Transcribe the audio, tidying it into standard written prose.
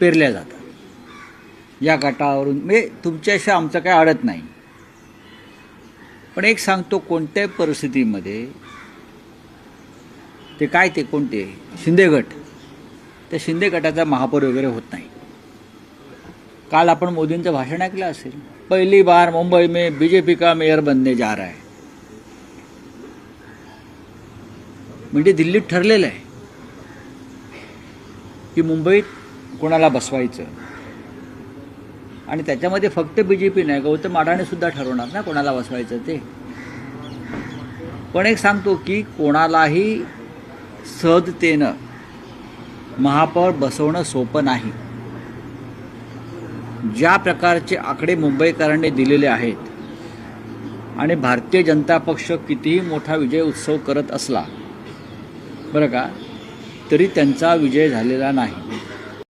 पेरल्या जातात या गटावरून. म्हणजे तुमच्याशी आमचं काय अडत नाही, पण एक सांगतो, कोणत्याही परिस्थितीमध्ये ते काय ते कोणते शिंदे गट, त्या शिंदे गटाचा महापौर वगैरे होत नाही. काल आपण मोदींचं भाषण ऐकलं असेल, पहली बार मुंबई में बीजेपी का मेयर बनने जा रहा है. म्हणजे दिल्लीत ठरलेलं आहे की मुंबईत कोणाला बसवायचं, आणि त्याच्यामध्ये फक्त बीजेपी नाही, गौतम अडाणी सुद्धा ठरवणार ना कोणाला बसवायचं ते. पण एक सांगतो की कोणालाही सहजतेनं महापौर बसवणं सोपं नाही. ज्या प्रकारचे आकडे मुंबईकरांनी दिलेले आहेत आणि भारतीय जनता पक्ष कितीही मोठा विजय उत्सव करत असला बरं का, तरी त्यांचा विजय झालेला नाही.